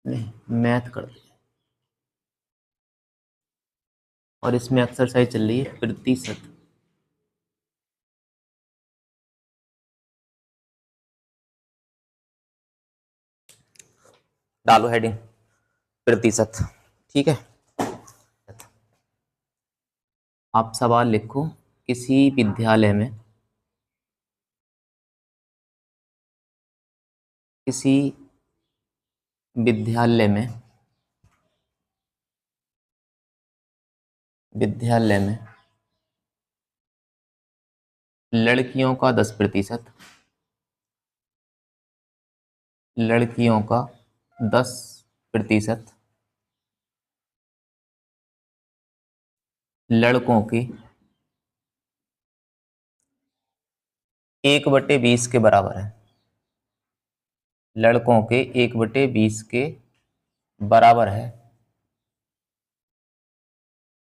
नहीं, मैथ कर दे। और इसमें एक्सरसाइज चल रही है प्रतिशत। डालो हेडिंग प्रतिशत, ठीक है। आप सवाल लिखो, किसी विद्यालय में किसी विद्यालय में विद्यालय में लड़कियों का 10%, लड़कियों का 10%, लड़कों की 1/20 के बराबर है। लड़कों के 1/20 के बराबर है,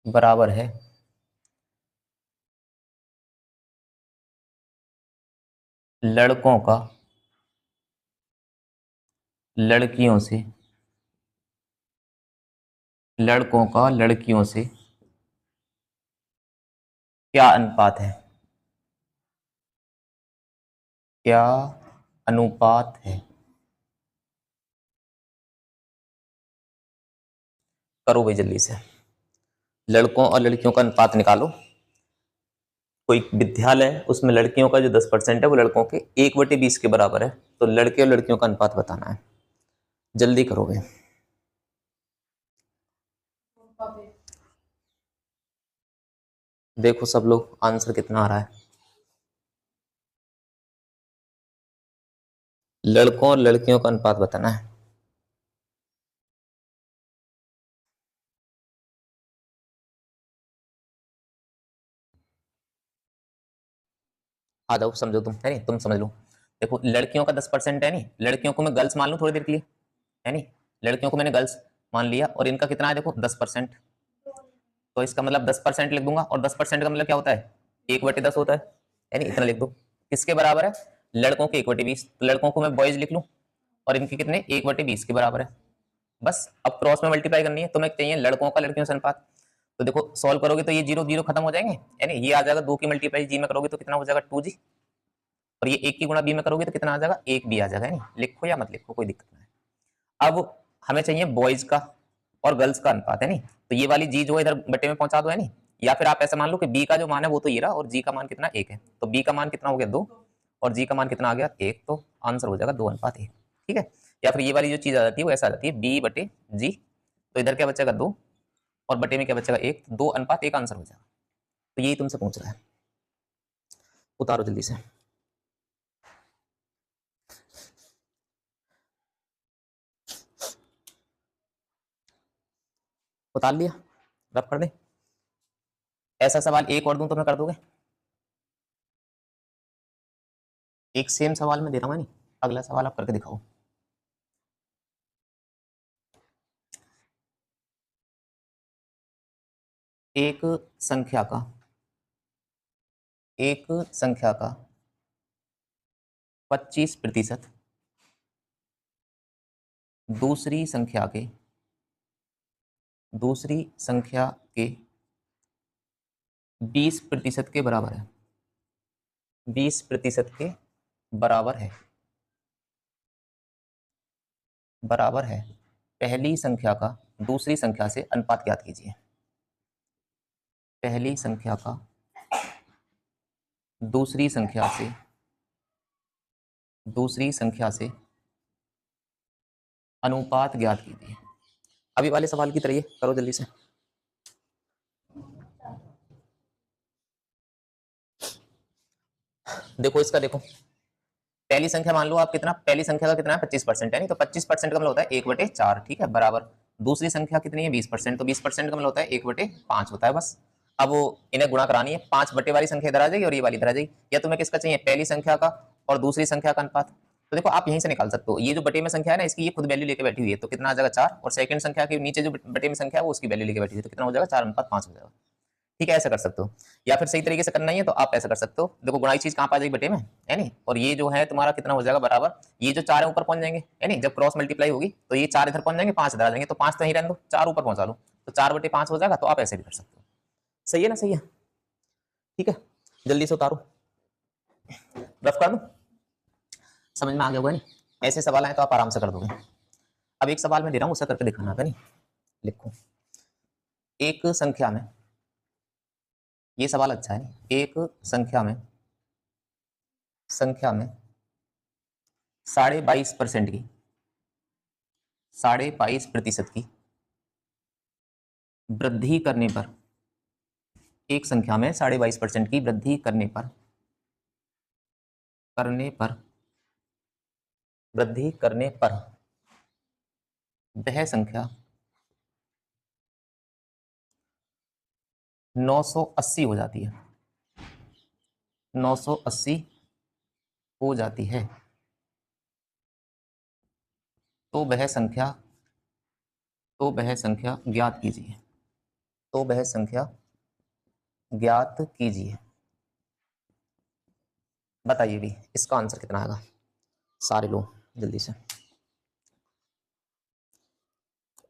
बराबर है। लड़कों का लड़कियों से लड़कों का लड़कियों से क्या अनुपात है? क्या अनुपात है? करो भाई जल्दी से, लड़कों और लड़कियों का अनुपात निकालो। कोई विद्यालय है, उसमें लड़कियों का जो 10% है वो लड़कों के 1/20 के बराबर है। तो लड़के और लड़कियों का अनुपात बताना है, जल्दी करोगे। देखो सब लोग आंसर कितना आ रहा है। लड़कों और लड़कियों का अनुपात बताना है। आ जाओ, समझो तुम, है नहीं, तुम समझ लो। देखो लड़कियों का 10% है नहीं, लड़कियों को मैं गर्ल्स मान लूं थोड़ी देर के लिए, है नहीं, लड़कियों को मैंने गर्ल्स मान लिया, और इनका कितना है देखो 10%। तो इसका मतलब 10% लिख दूंगा, और 10% का मतलब क्या होता है? 1/10 होता है नहीं, इतना लिख दो। किसके बराबर है? लड़कों के 1/20। तो लड़कों को मैं बॉयज लिख लूं, और इनके कितने? 1/20 के बराबर है। बस अब क्रॉस में मल्टीप्लाई करनी है, तो मैं चाहिए लड़कों का लड़कियों से अनुपात। तो देखो सॉल्व करोगे तो ये 0 0 खत्म हो जाएंगे, यानी ये आ जाएगा 2 की मल्टीप्लाई जी में करोगे तो कितना हो जाएगा 2g, और ये 1 की गुणा बी में करोगे तो कितना आ जाएगा 1b आ जाएगा, है नहीं। लिखो या मत लिखो कोई दिक्कत नहीं है। अब हमें चाहिए बॉयज का और गर्ल्स का अनुपात, है नहीं। तो ये वाली जी जो है इधर बट्टे में पहुंचा दो, है नहीं। या फिर आप ऐसा मान लो कि बी का जो मान है वो तो ये रहा, और जी का मान कितना 1 है। तो बी का मान कितना हो गया 2, और जी का मान कितना आ गया 1। तो आंसर हो जाएगा 2:1, ठीक है। या फिर ये वाली जो चीज आ जाती है वो ऐसा आ जाती है b/जी। तो इधर क्या बचेगा 2, और बटे में क्या बचेगा 1, 2:1 आंसर हो जाएगा। तो यही तुमसे पूछ रहा है, उतारो जल्दी से। उतार लिया, रब कर दे। ऐसा सवाल एक और दूं तो मैं कर दोगे? एक सेम सवाल में दे रहा हूं, नहीं, अगला सवाल आप करके दिखाओ। एक संख्या का एक संख्या का 25% दूसरी संख्या के दूसरी संख्या के 20% के बराबर है। 20% के बराबर है, बराबर है। पहली संख्या का दूसरी संख्या से अनुपात ज्ञात कीजिए। पहली संख्या का दूसरी संख्या से अनुपात ज्ञात कीजिए। अभी वाले सवाल की तरह ये करो जल्दी से। देखो इसका, देखो पहली संख्या मान लो आप, कितना पहली संख्या का कितना है 25%, है नहीं। तो 25% का मतलब होता है 1/4, ठीक है, बराबर। दूसरी संख्या कितनी है 20%, तो 20% का मतलब होता है 1/5 होता है, बस। अब वो इन्हें गुणा करानी है, 5 बटे वाली संख्या इधर आ जाएगी और ये वाली इधर आ जाएगी। या तुम्हें किसका चाहिए? पहली संख्या का और दूसरी संख्या का अनुपात। तो देखो आप यहीं से निकाल सकते हो, ये जो बटे में संख्या है ना इसकी ये खुद वैल्यू लेके बैठी हुई है, तो कितना आ जाएगा 4, और सेकंड संख्या के नीचे जो बटे में संख्या है वो उसकी वैल्यू लेके बैठी हुई है, तो कितना हो जाएगा 4:5 हो जाएगा, ठीक है, ऐसा कर सकते हो। या फिर सही तरीके से करना ही है तो आप ऐसा कर सकते हो, देखो गुणाई चीज कहाँ पे आ जाएगी, बटे में, है नहीं, और ये जो है तुम्हारा कितना हो जाएगा बराबर, ये जो 4 है ऊपर पहुंच जाएंगे, है नहीं, जब क्रॉस मल्टीप्लाई होगी तो ये 4 इधर पहुंच जाएंगे, 5 इधर आ जाएंगे, तो 5 तो यहीं रहने दो, 4 ऊपर पहुंचा लो, तो 4/5 हो जाएगा। तो आप ऐसे भी कर सकते हो। सही है ना, सही है, ठीक है। जल्दी से उतारो, रफ कर दो, समझ में आ गया होगा नहीं। ऐसे सवाल आए तो आप आराम से कर दोगे। अब एक सवाल मैं दे रहा हूँ, उसका करके दिखाना है नहीं। लिखो, एक संख्या में, ये सवाल अच्छा है, एक संख्या में 22.5% की, 22.5% की वृद्धि करने पर, एक संख्या में 22.5% की वृद्धि करने पर वृद्धि करने पर वह संख्या 980 हो जाती है, 980 हो जाती है, तो वह संख्या ज्ञात कीजिए, तो वह संख्या ज्ञात कीजिए। बताइए भी इसका आंसर कितना आएगा, सारे लोग जल्दी से।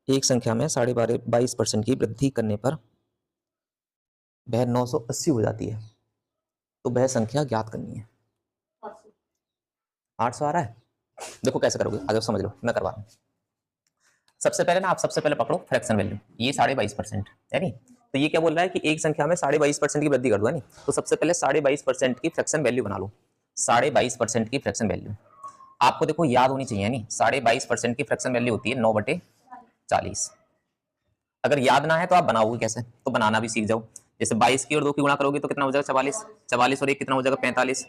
एक संख्या में 22.5% की वृद्धि करने पर वह 980 हो जाती है, तो वह संख्या ज्ञात करनी है। 800 आ रहा है, देखो कैसे करोगे, आगे समझ लो, मैं करवा रहा हूँ। सबसे पहले ना, आप सबसे पहले पकड़ो फ्रैक्शन वैल्यू, ये 22.5% है नहीं, तो ये क्या बोल रहा है कि एक संख्या में 22.5% की वृद्धि कर दो, है नहीं, तो सबसे पहले 22.5% की फ्रैक्शन वैल्यू बना लो। 22.5% की फ्रैक्शन वैल्यू आपको देखो याद होनी चाहिए, नहीं, 22.5% की फ्रैक्शन वैल्यू होती है 9/40। अगर याद ना है तो आप बनाओगे कैसे, तो बनाना भी सीख जाओ। जैसे 22 की और 2 की गुणा करोगे तो कितना हो जाएगा, 44, 44 और 1 कितना हो जाएगा, 45,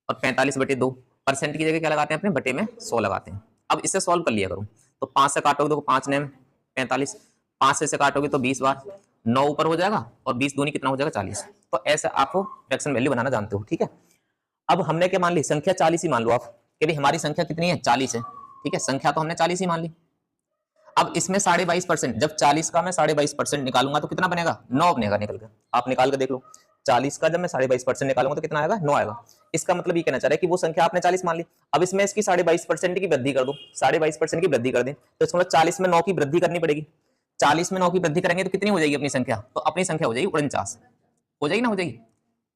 और 45/2, परसेंट की जगह क्या लगाते हैं अपने, बटे में 100 लगाते हैं। अब इससे सॉल्व कर लिया करो, तो 5 से काटोगे तो 5 ने 45, 5 से काटोगे तो 20 बार, 9 ऊपर हो जाएगा, और 20 दूनी कितना हो जाएगा, 40। तो ऐसे आप फ्रैक्शन वैल्यू बनाना जानते हो, ठीक है। अब हमने क्या मान ली, संख्या 40 ही मान लो आप, कि भाई हमारी संख्या कितनी है, 40 है, ठीक है, संख्या तो हमने 40 ही मान ली। अब इसमें 22.5%, जब 40 का मैं 22.5% निकालूंगा तो कितना बनेगा, 9 बनेगा, निकल कर आप निकाल कर देख लो। 40 का जब मैं 22.5% निकालूंगा तो कितना आएगा, 9 आएगा। इसका मतलब ये कहना चाह रहा है कि वो संख्या आपने 40 मान ली, अब इसमें इसकी 22.5% की वृद्धि कर दो, 22.5% की वृद्धि कर दें, तो इसका मतलब 40 में 9 की वृद्धि करनी पड़ेगी। 40 में 9 की वृद्धि करेंगे तो कितनी हो जाएगी अपनी संख्या, तो अपनी संख्या हो जाएगी 49, हो जाएगी ना, हो जाएगी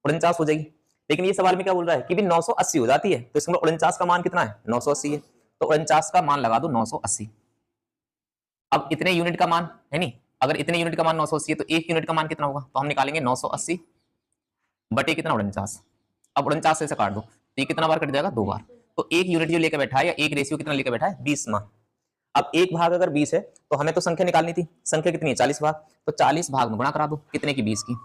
49 हो जाएगी। लेकिन ये सवाल में क्या बोल रहा है कि भी 980 हो जाती है, तो इसका मतलब 49 का मान कितना है, 980 है, तो 49 का मान लगा दो 980। अब इतने यूनिट का मान है नहीं, अगर इतने यूनिट का मान 980 है तो एक यूनिट का मान कितना होगा, तो हम निकालेंगे 980 बटे कितना, 49। अब 49 से काट दो तो ये कितना बार कट जाएगा, 2 बार। तो एक यूनिट जो लेकर बैठा है, या एक रेशियो कितना लेकर बैठा है, 20 मान। अब एक भाग अगर 20 है तो हमें तो संख्या निकालनी थी, संख्या कितनी है, 40 भाग, तो 40 भाग में गुणा करा दो, कितने की, 20 की,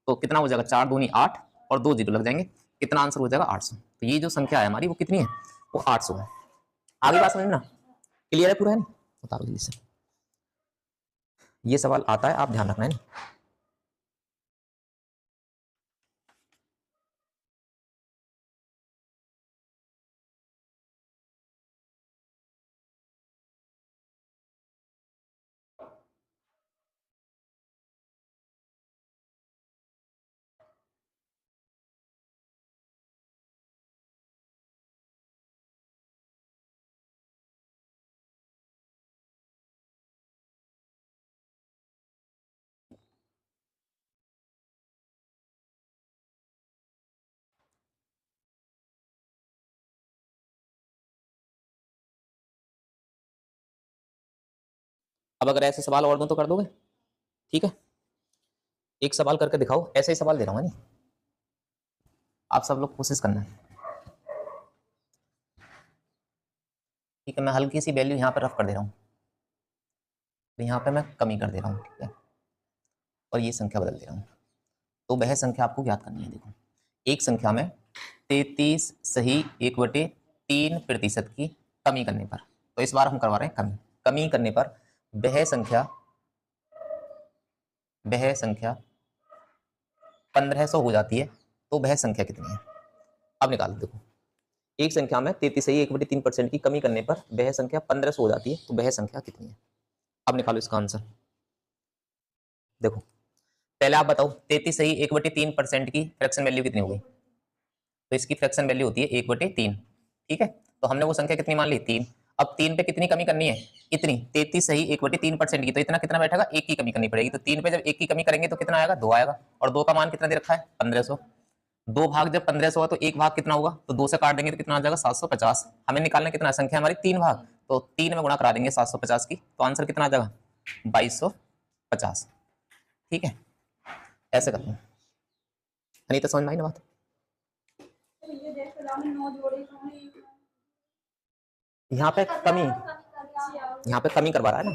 तो कितना हो जाएगा, 4 दूनी 8 और 2 जीरो लग जाएंगे, कितना आंसर हो जाएगा, 800। तो ये जो संख्या है हमारी वो कितनी है, वो 800 है। आगे बात समझना, क्लियर है पूरा, है नहीं, उतारो जल्दी से। ये सवाल आता है, आप ध्यान रखना है। अब अगर ऐसे सवाल और दूं तो कर दोगे, ठीक है। एक सवाल करके दिखाओ, ऐसे ही सवाल दे रहा हूँ, नहीं, आप सब लोग कोशिश करना है, ठीक है। मैं हल्की सी वैल्यू यहाँ पर रफ कर दे रहा हूँ, तो यहाँ पे मैं कमी कर दे रहा हूँ, ठीक है, और ये संख्या बदल दे रहा हूँ। तो वह संख्या आपको याद करनी है। देखो, एक संख्या में 33 सही 1/3% की कमी करने पर, तो इस बार हम करवा रहे हैं कमी, कमी करने पर वह संख्या 1500 हो जाती है, तो वह संख्या कितनी है। अब निकाल देखो, एक संख्या में 33 सही 1/3% की कमी करने पर वह संख्या 1500 हो जाती है, तो वह संख्या कितनी है। अब निकालो इसका आंसर। देखो पहले आप बताओ 33 सही 1/3% की फ्रैक्शन वैल्यू कितनी होगी? तो इसकी फ्रैक्शन वैल्यू होती है 1/3। ठीक है, तो हमने वो संख्या कितनी मान ली? 3। अब 3 पे कितनी कमी करनी है? इतनी। 33 सही 1/3% की, तो इतना कितना बैठेगा? 1 की कमी करनी पड़ेगी। तो 3 पे जब 1 की कमी करेंगे तो कितना आएगा? 2 आएगा। और 2 का मान कितना दे रखा है? 1500। 2 भाग जब 1500 हुआ तो 1 भाग कितना होगा? तो 2 से काट देंगे तो कितना आ जाएगा? 750। हमें निकालना कितना? संख्या हमारी 3 भाग, तो 3 में गुणा करा देंगे 750 की, तो आंसर कितना आ जाएगा? 2250। ठीक है, ऐसे करते हैं। नहीं तो समझ में आई ना बात? यहाँ पे कमी, यहाँ पे कमी करवा रहा है ना,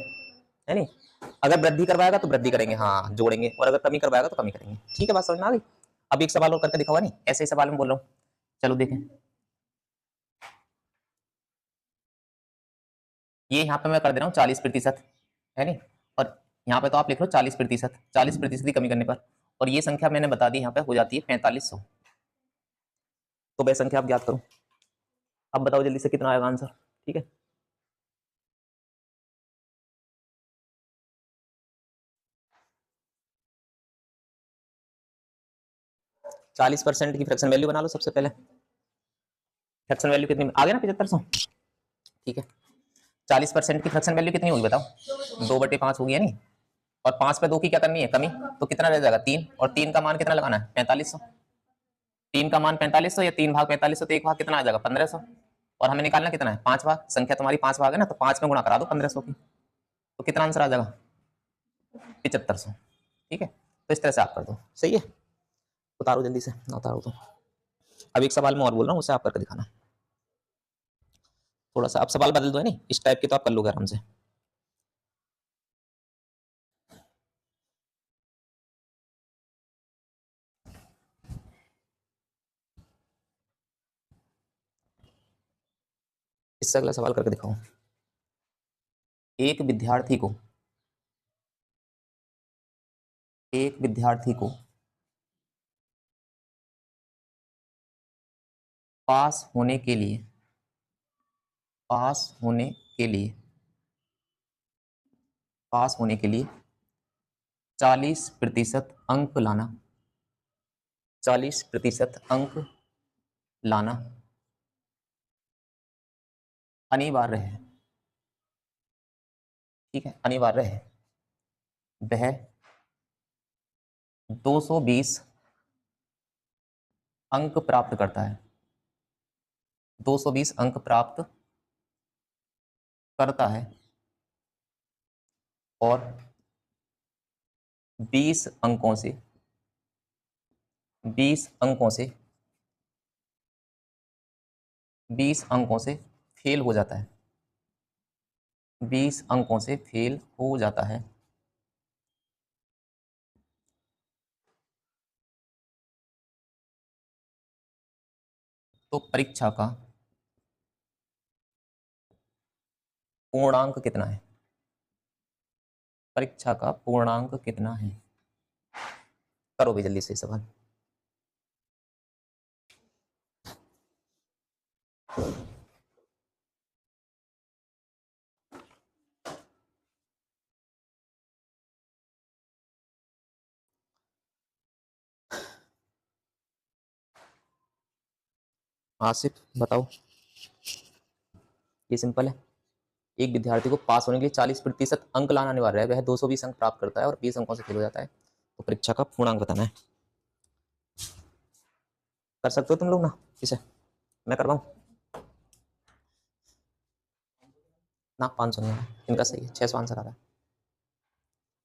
है नहीं? अगर वृद्धि करवाएगा तो वृद्धि करेंगे, हाँ जोड़ेंगे, और अगर कमी करवाएगा तो कमी करेंगे। ठीक है, बात समझ में आ गई? अब एक सवाल और करके दिखावा नहीं, ऐसे ही सवाल में बोल रहा हूँ। चलो देखें, ये यहाँ पे मैं कर दे रहा हूँ 40%, है नहीं? और यहाँ पे तो आप लिख लो 40%, 40% की कमी करने पर, और ये संख्या मैंने बता दी यहाँ पे हो जाती है 4500। तो वह संख्या आप ज्ञात करो। अब बताओ जल्दी से कितना आएगा आंसर? ठीक है, चालीस % की फ्रैक्शन वैल्यू बना लो सबसे पहले। फ्रैक्शन वैल्यू कितनी आ गया ना? 7500। ठीक है, 40% की फ्रैक्शन वैल्यू कितनी होगी बताओ? 2/5 होगी, है नहीं? और 5 पे 2 की क्या करनी है? कमी। तो कितना रह जाएगा? 3। और 3 का मान कितना लगाना है? 4500। 3 का मान 4500 या 3 भाग 4500, तो 1 भाग कितना आ जाएगा? 1500। और हमें निकालना कितना है? 5 भाग। संख्या तुम्हारी 5 भाग है ना, तो 5 में गुणा करा दो 1500 की, तो कितना आंसर आ जाएगा? 7500। ठीक है, तो इस तरह से आप कर दो। सही है, उतारो जल्दी से, ना उतारो तो। अब एक सवाल मैं और बोल रहा हूँ, उसे आप करके दिखाना। थोड़ा सा अब सवाल बदल दो, है नहीं? इस टाइप के तो आप कर लोगे आराम से। इससे अगला सवाल करके दिखाओ। एक विद्यार्थी को पास होने के लिए पास होने के लिए पास होने के लिए 40% अंक लाना 40% अंक लाना अनिवार्य है। ठीक है, अनिवार्य है। वह 220 अंक प्राप्त करता है। 220 अंक प्राप्त करता है और 20 अंकों से 20 अंकों से 20 अंकों से फेल हो जाता है। 20 अंकों से फेल हो जाता है। तो परीक्षा का पूर्णांक कितना है? परीक्षा का पूर्णांक कितना है? करो भी जल्दी से सवाल। आसिफ बताओ। ये सिंपल है। एक विद्यार्थी को पास होने के लिए 40% अंक लाना अनिवार्य है। वह 220 अंक प्राप्त करता है और 20 अंकों से फेल हो जाता है। तो परीक्षा का पूर्णांक बताना है। कर सकते हो तुम लोग ना? इसे मैं करवाऊं ना? 500 नहीं, इनका सही है, 600 आंसर आ रहा है।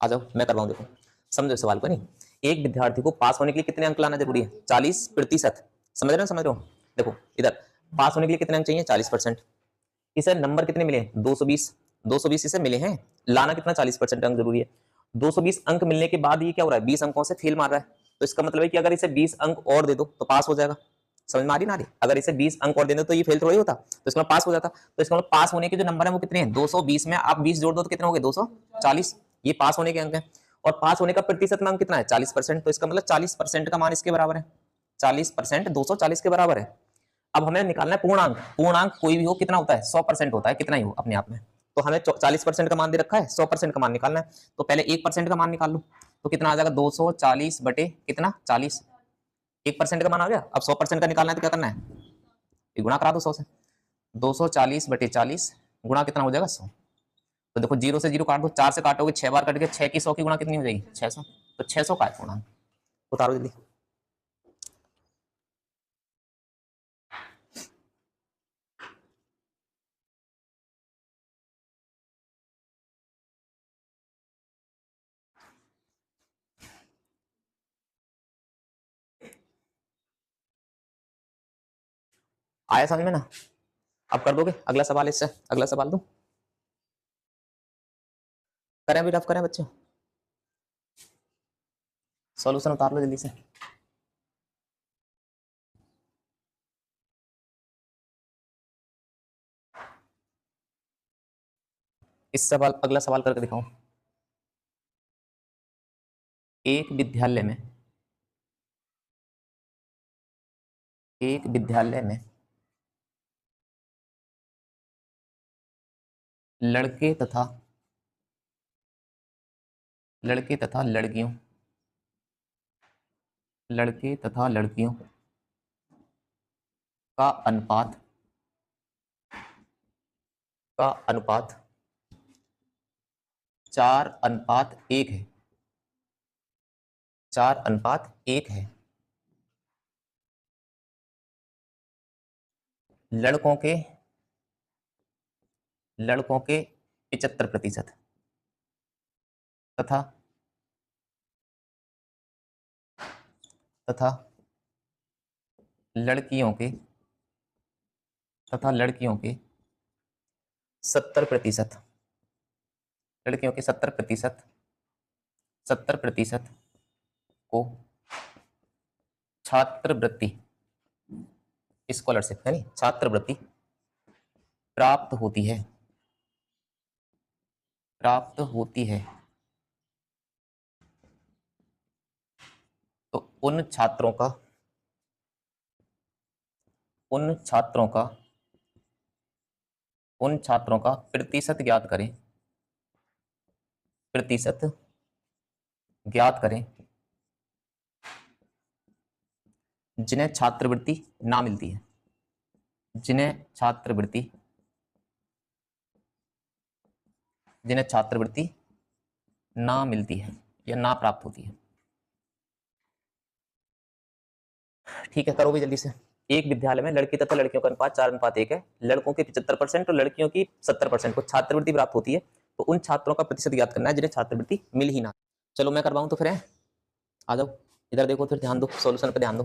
आ जाओ मैं करवाऊं, देखो समझो सवाल को। नहीं, एक विद्यार्थी को पास होने के लिए कितने अंक लाना जरूरी है? 40%। समझ रहे हो? समझ रहे हो? देखो इधर पास होने के लिए कितने अंक चाहिए? 40%। इसे नंबर कितने मिले? 220। 220 इसे मिले हैं। लाना कितना? 40% अंक जरूरी है। 220 अंक मिलने के बाद ये क्या हो रहा है? 20 अंकों से फेल मार रहा है। तो इसका मतलब है कि अगर इसे 20 अंक और दे दो तो पास हो जाएगा। समझ में आ रही ना? अगर इसे 20 अंक और दे दो तो ये फेल थोड़ा ही होता, तो इसका पास हो जाता। तो इसका मतलब पास होने के जो नंबर है वो कितने हैं? 220 में आप 20 जोड़ दो तो कितने हो गए? 240। ये पास होने के अंक है। और पास होने का प्रतिशत में अंक कितना है? 40%। तो इसका मतलब 40% का मान इसके बराबर है। 40% 240 के बराबर है। अब हमें निकालना है पूर्णांक। पूर्णांक कोई भी हो कितना होता है? 100% होता है, कितना ही हो अपने आप में। तो हमें 40% का मान दे रखा है, 100% का मान निकालना है। तो पहले 1% का मान निकाल लो, तो कितना आ जाएगा 240 बटे कितना 40, 1% का मान आ गया। अब 100% का निकालना है तो क्या करना है, गुणा करा दो 100 से। 240 बटे 40 गुणा कितना हो जाएगा 100। तो देखो 0 से 0 काट दो, 4 से काटोगे 6 बार कट के 6 की 100 की गुणा कितनी हो जाएगी 600। तो 600 का है पूर्णांक, उतारो जल्दी। आया समझ में ना? अब कर दोगे अगला सवाल, इससे अगला सवाल दो, करें भी रफ करें बच्चों, सॉल्यूशन उतार लो जल्दी से। इस सवाल अगला सवाल करके दिखाओ। एक विद्यालय में लड़के तथा लड़कियों का अनुपात 4:1 है, 4:1 है। लड़कों के 75% तथा लड़कियों के 70%, लड़कियों के 70% को छात्रवृत्ति, स्कॉलरशिप यानी छात्रवृत्ति प्राप्त होती है। तो उन छात्रों का प्रतिशत ज्ञात करें जिन्हें छात्रवृत्ति ना मिलती है, जिन्हें छात्रवृत्ति ना मिलती है या ना प्राप्त होती है। ठीक है, करो भी जल्दी से। एक विद्यालय में लड़की तथा लड़कियों का अनुपात 4:1 है। लड़कों के 75% और लड़कियों की 70% को छात्रवृत्ति प्राप्त होती है। तो उन छात्रों का प्रतिशत ज्ञात करना है जिन्हें छात्रवृत्ति मिल ही ना। चलो मैं करवाऊं तो फिर आ जाओ इधर, देखो फिर ध्यान दो, सॉल्यूशन पे ध्यान दो।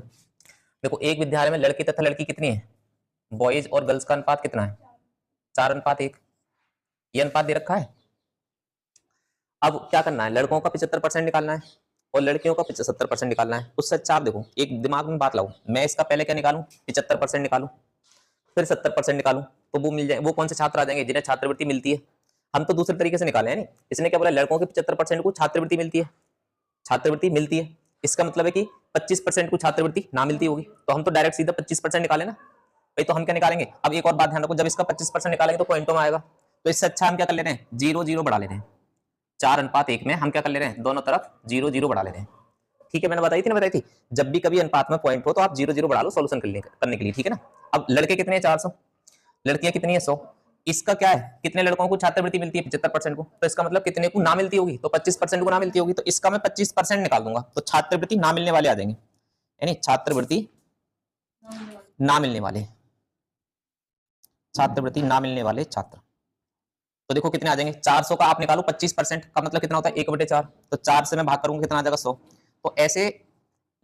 देखो एक विद्यालय में लड़की तथा लड़की कितनी है, बॉयज और गर्ल्स का अनुपात कितना है 4:1, ये अनुपात दे रखा है। अब क्या करना है, लड़कों का 75% निकालना है और लड़कियों का 70% निकालना है। उससे अच्छा आप देखो, एक दिमाग में बात लाओ, मैं इसका पहले क्या निकालूं 75% निकालूं, फिर 70% निकालूं, तो वो मिल जाए, वो कौन से छात्र आ जाएंगे जिन्हें छात्रवृत्ति मिलती है। हम तो दूसरे तरीके से निकाले हैं, नहीं इसने क्या बोला, लड़कों के 75% को छात्रवृत्ति मिलती है, इसका मतलब है कि 25% को छात्रवृत्ति ना मिलती होगी। तो हम तो डायरेक्ट सीधा 25% निकाले ना भाई। तो हम क्या निकालेंगे, अब एक और बात ध्यान रखो, जब इसका 25% निकालेंगे तो पॉइंटों में आएगा। तो इससे अच्छा हम क्या कर ले रहे हैं, 0-0 बढ़ा ले रहे हैं। 4:1 में हम क्या कर ले रहे हैं, दोनों तरफ 0-0 बढ़ा ले रहे हैं। ठीक है, मैंने बताई थी जब भी कभी अनुपात में पॉइंट हो तो आप 0-0 बढ़ा लो सोल्यूशन करने के लिए। ठीक है ना। अब लड़के कितने हैं 400, लड़कियां कितनी है 100। इसका क्या है, कितने लड़कों को छात्रवृत्ति मिलती है 75% को, तो इसका मतलब कितने को ना मिलती होगी, तो 25% को ना मिलती होगी। तो इसका मैं 25% निकाल दूंगा, तो छात्रवृत्ति ना मिलने वाले आ जाएंगे, यानी छात्रवृत्ति ना मिलने वाले छात्र। तो देखो कितने आ जाएंगे, 400 का आप निकालो 25% का मतलब कितना होता है 1/4। तो 4 से मैं भाग करूंगा कितना आ जाएगा 100। तो ऐसे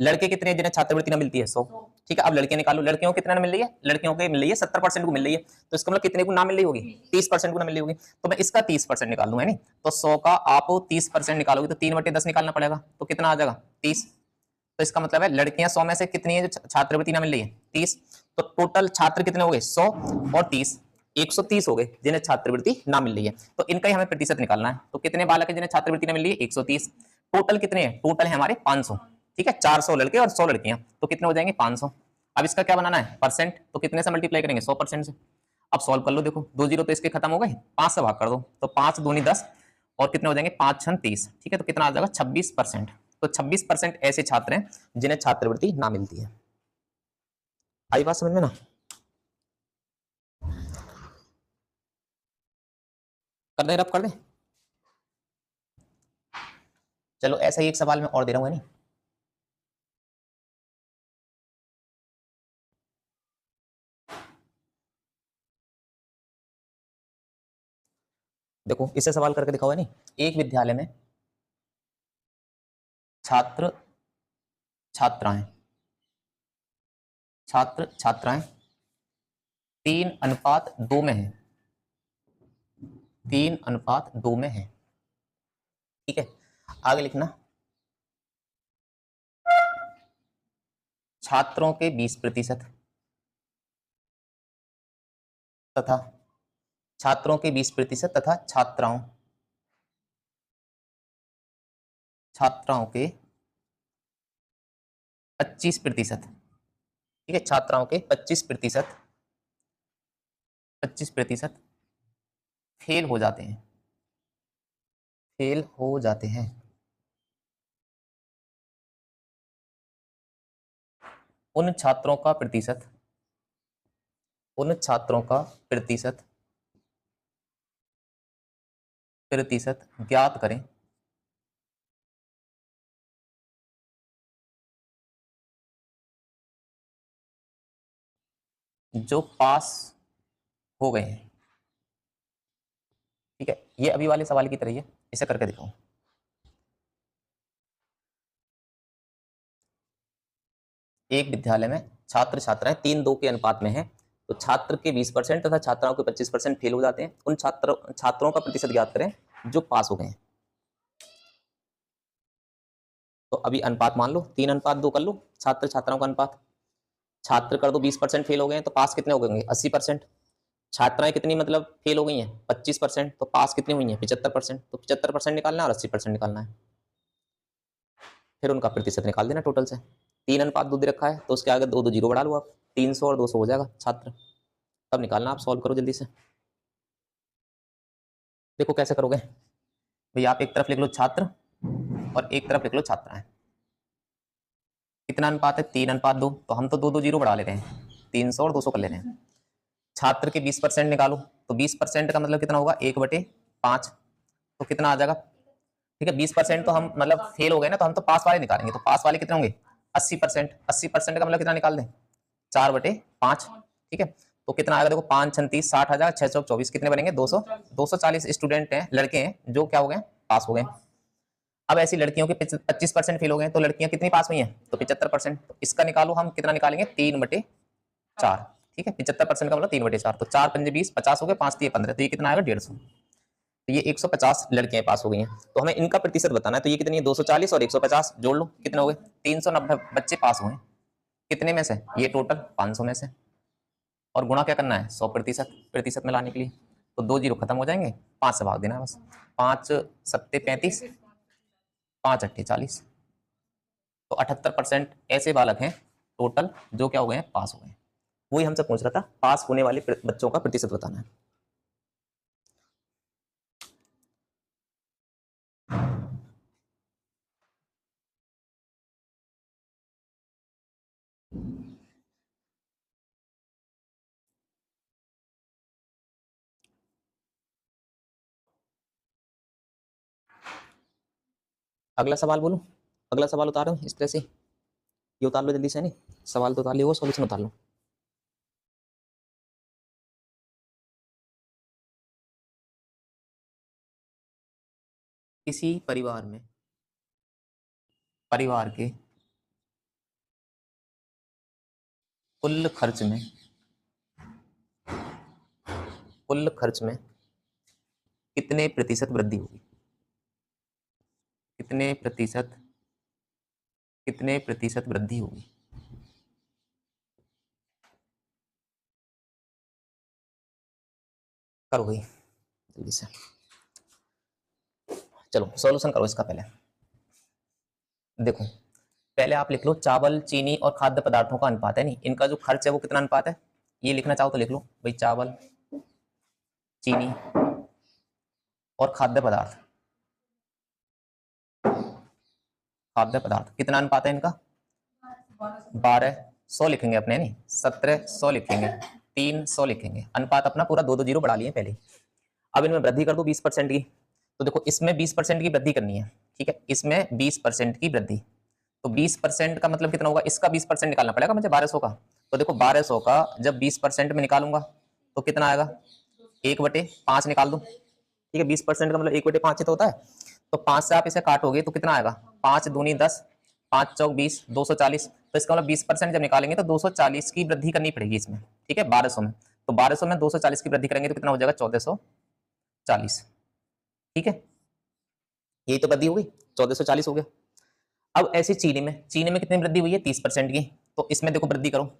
लड़के कितने जिन्हें छात्रवृत्ति ना मिलती है 100। ठीक है, अब लड़कियां निकालो, लड़कियों को कितना मिल रही है, लड़कियों को मिल रही है 70% को मिल रही है। तो इसका मतलब कितने को ना मिल रही होगी, 30% को ना मिल रही होगी। तो मैं इसका 30% निकाल दूंगा, नहीं तो 100 का आप 30% निकालोगे तो 3/10 निकालना पड़ेगा। तो कितना आ जाएगा 30। तो इसका मतलब है लड़कियां 100 में से कितनी है जो छात्रवृत्ति ना मिल रही है 30। तो टोटल छात्र कितने हो गए 100 और 30, 130 हो गए जिन्हें छात्रवृत्ति ना मिल रही है। तो इनका ही हमें प्रतिशत निकालना है। तो कितने बालक है जिन्हें छात्रवृत्ति ना मिल रही है 130। टोटल कितने हैं, टोटल है हमारे 500। ठीक है, 400 लड़के और 100 लड़कियां, तो कितने हो जाएंगे 500। अब इसका क्या बनाना है परसेंट, तो कितने से मल्टीप्लाई करेंगे 100% से। अब सॉल्व कर लो, देखो 2 जीरो तो इसके खत्म हो गए, 5 से भाग कर दो तो 5 दूनी 10 और कितने हो जाएंगे 5 छन 30, ठीक है, तो कितना आ जाएगा 26%। तो 26% ऐसे छात्र हैं जिन्हें छात्रवृत्ति ना मिलती है। आई बात समझ में ना? कर दे, रब कर दे। चलो ऐसा ही एक सवाल मैं और दे रहा हूँ, नहीं देखो इससे सवाल करके दिखाओ, नहीं एक विद्यालय में छात्र छात्राएं छात्र छात्राएं 3:2 में है, 3:2 में है, ठीक है। आगे लिखना, छात्रों के 20% तथा छात्रों के 20% तथा छात्राओं के 25%, ठीक है, छात्राओं के 25% फेल हो जाते हैं, फेल हो जाते हैं। उन छात्रों का प्रतिशत प्रतिशत ज्ञात करें, जो पास हो गए हैं, ठीक है। ये अभी वाले सवाल की तरह ही है, इसे करके दिखाऊं। एक विद्यालय में छात्र छात्राएं 3:2 के अनुपात में है, तो छात्र के 20% तथा छात्राओं के 25% फेल हो जाते हैं। उन छात्रों का प्रतिशत ज्ञात करें जो पास हो गए हैं। तो अभी अनुपात मान लो 3:2 कर लो, छात्र छात्राओं का अनुपात। छात्र कर दो 20% फेल हो गए हैं, तो पास कितने हो गए? 80%। छात्राएं कितनी मतलब फेल हो गई हैं? 25%, तो पास कितनी हुई हैं? 75%। तो 75% निकालना है और 80% निकालना है, फिर उनका प्रतिशत निकाल देना टोटल से। 3:2 दे रखा है तो उसके आगे 2 2 जीरो बढ़ा लो आप, 300 और 200 हो जाएगा छात्र। तब निकालना, आप सॉल्व करो जल्दी से। देखो कैसे करोगे भैया, आप एक तरफ लिख लो छात्र और एक तरफ लिख लो छात्राएं। कितना अनुपात है? 3:2, तो हम तो 2 2 जीरो बढ़ा लेते हैं, 300 और 200 कर लेते हैं। छात्र के 20% निकालो, तो 20% का मतलब कितना होगा? 1/5, तो कितना आ जाएगा? ठीक है, 20% तो हम मतलब फेल हो गए ना, तो हम तो पास वाले निकालेंगे, तो पास वाले कितने होंगे? 80%। 80% का मतलब कितना निकाल दें? 4/5, ठीक है। तो कितना आएगा देखो, 5 6 30, 60,624, कितने बनेंगे? 200। 240 स्टूडेंट हैं, लड़के हैं जो क्या हो गए? पास हो गए। अब ऐसी लड़कियों के 25% फेल हो गए, तो लड़कियां कितनी पास हुई हैं? तो 75%। तो इसका निकालो, हम कितना निकालेंगे? 3/4, ठीक है। 75% का मतलब 3/4, तो 4 पंजे 20, 50 हो गए, 5 3 15, तो ये कितना आएगा? 150। तो ये 150 लड़कियां पास हो गई हैं, तो हमें इनका प्रतिशत बताना है। तो ये कितनी है? 240 और 150 जोड़ लो, कितने हो गए? 390 बच्चे पास हुए। कितने में से? ये टोटल 500 में से। और गुणा क्या करना है? 100% प्रतिशत में लाने के लिए। तो 2 जीरो खत्म हो जाएंगे, 5 से भाग देना है बस। 5 सत्ते 35, 5 अट्ठे 40। तो 78% ऐसे बालक हैं टोटल जो क्या हो गए हैं? पास हो गए हैं। वही हमसे पूछ रहा था, पास होने वाले बच्चों का प्रतिशत बताना है। अगला सवाल बोलो, अगला सवाल उतारो इस तरह से, ये उतार लो जल्दी से, नहीं सवाल तो उतार लियो, सॉल्यूशन उतार लो। किसी परिवार के कुल खर्च में कितने प्रतिशत वृद्धि होगी? कितने प्रतिशत वृद्धि होगी? करो भाई जल्दी से, चलो सॉल्यूशन करो इसका। पहले देखो, पहले आप लिख लो चावल, चीनी और खाद्य पदार्थों का अनुपात है, नहीं इनका जो खर्च है वो कितना अनुपात है? ये लिखना चाहो तो लिख लो भाई, चावल, चीनी और खाद्य पदार्थ, खाद्य पदार्थ कितना अनुपात है इनका? 1200 लिखेंगे अपने, नहीं 1700 लिखेंगे, 300 लिखेंगे। अनुपात अपना पूरा 2 2 जीरो बढ़ा लिए पहले। अब इनमें वृद्धि कर दो 20% की। तो देखो इसमें 20% की वृद्धि करनी है, ठीक है, इसमें 20% की वृद्धि। तो 20% का मतलब कितना होगा? इसका 20% निकालना पड़ेगा मुझे 1200 का। तो देखो 1200 का जब 20% में निकालूंगा तो कितना आएगा? 1/5 निकाल दो, ठीक है। 20% का मतलब 1/5 तो होता है। तो 5 से आप इसे काटोगे तो कितना आएगा? 5 दूनी 10, 5 चौक 20, 240। तो इसका मतलब 20% जब निकालेंगे तो 240 की वृद्धि करनी पड़ेगी इसमें, ठीक है, 1200 में। तो 1200 में 240 की वृद्धि करेंगे तो कितना हो जाएगा? 1440, ठीक है। यही तो वृद्धि हुई, 1440 हो गया। अब ऐसे चीनी में कितनी वृद्धि हुई है? 30% की। तो इसमें देखो वृद्धि करो,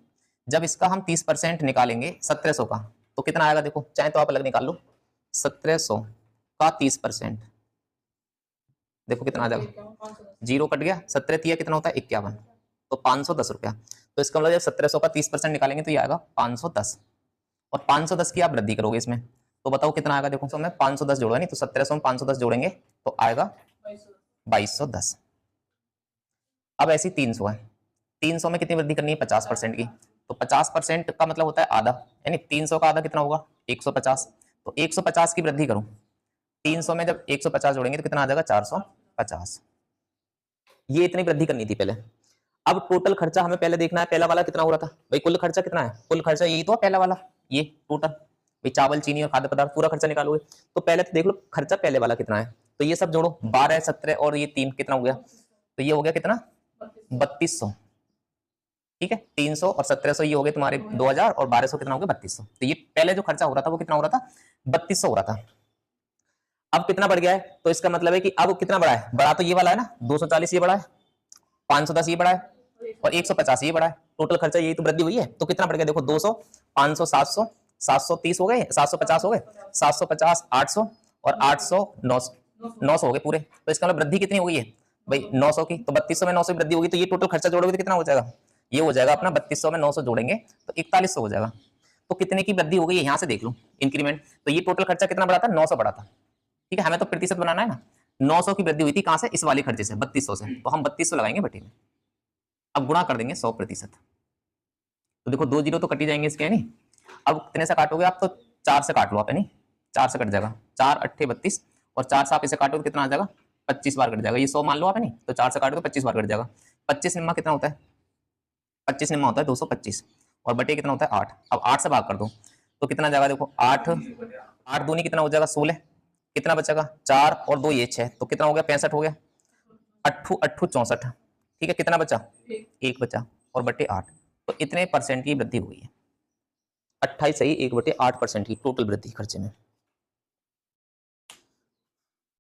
जब इसका हम 30% निकालेंगे 1700 का तो कितना आएगा? देखो चाहे तो आप अलग निकाल लो, 1700 का 30%, देखो कितना आ जाएगा? जीरो कट गया, 17 तिया कितना होता है? 51, तो 510 रुपया। तो इसका मतलब जब 1700 का 30% निकालेंगे तो ये आएगा 510, और 510 की आप वृद्धि करोगे इसमें तो बताओ कितना आएगा? देखो तो मैं 510 जोड़ूंगा, नहीं तो 1700 में 510 जोड़ेंगे तो आएगा 2210। अब ऐसी 300 है, 300 में कितनी वृद्धि करनी है? 50% की। तो 50% का मतलब होता है आधा, यानी 300 का आधा कितना होगा? 150। तो 150 की वृद्धि करूं, 300 में जब 150 जोड़ेंगे तो कितना आ जाएगा? 450। ये इतनी वृद्धि करनी थी पहले। अब टोटल खर्चा हमें पहले देखना है, पहला वाला कितना हो रहा था भाई? कुल खर्चा कितना है? कुल खर्चा यही तो पहला वाला, ये टोटल भाई चावल चीनी और खाद्य पदार्थ पूरा खर्चा निकालोगे तो पहले तो देख लो खर्चा पहले वाला कितना है। तो ये सब जोड़ो, 12 17 और ये 3 कितना हो गया? तो ये हो गया कितना? 3200, ठीक है। 300 और 1700 ये हो गए तुम्हारे 2000, और 1200 कितना हो गया? 3200। तो ये पहले जो खर्चा हो रहा था वो कितना हो रहा था? 3200 हो रहा था। अब कितना बढ़ गया है? तो इसका मतलब है कि अब कितना बढ़ा है? बढ़ा तो ये वाला है ना, 240 ये बढ़ा है, 510 ये बढ़ा है, और 150 ये बढ़ा है। टोटल खर्चा यही तो वृद्धि हुई है। तो कितना बढ़ गया? देखो 200, 500, 700, 730 हो गए, 750 हो गए, 750, 800 और 800, 900 हो गए पूरे। तो इसका मतलब वृद्धि कितनी हो गई है भाई? 900 की। तो 3200 में 900 की वृद्धि होगी, तो ये टोटल खर्चा जोड़ोगे तो कितना हो जाएगा? ये हो जाएगा अपना 3200 में 900 जोड़ेंगे तो 4100 हो जाएगा। तो कितने की वृद्धि हो गई है यहाँ से देख लो, इंक्रीमेंट। तो ये टोटल खर्चा कितना बढ़ा था? 900 बढ़ा था, ठीक है। हमें तो प्रतिशत बनाना है ना। 900 की वृद्धि हुई थी कहां से? इस वाले खर्चे से, 3200 से। तो हम 3200 लगाएंगे बटे में, अब गुणा कर देंगे 100%। तो देखो 2 जीरो तो कटी जाएंगे इसके, नहीं। अब कितने से काटोगे आप? तो 4 से काट लो आप, नहीं 4 से कट जाएगा, 4 अट्ठे 32, और 4 से आप इसे काटो तो कितना आ जाएगा? 25 बार कट जाएगा। ये 100 मान लो आप, नहीं तो 4 से काटो तो 25 बार कट जाएगा। 25 निम्मा कितना होता है? 25 निम्मा होता है 225, और बटे कितना होता है? 8। अब 8 से भाग कर दो तो कितना जाएगा? देखो 8, 8 दूनी कितना हो जाएगा? 16। कितना बचेगा? 4 और 2 ये 6, तो कितना हो गया? 65 हो गया। अट्ठू अट्ठू 64, ठीक है। कितना बचा? 1 बचा, और बटे 8। तो इतने परसेंट की वृद्धि हुई है, 28 सही 1/8% की टोटल वृद्धि खर्चे में।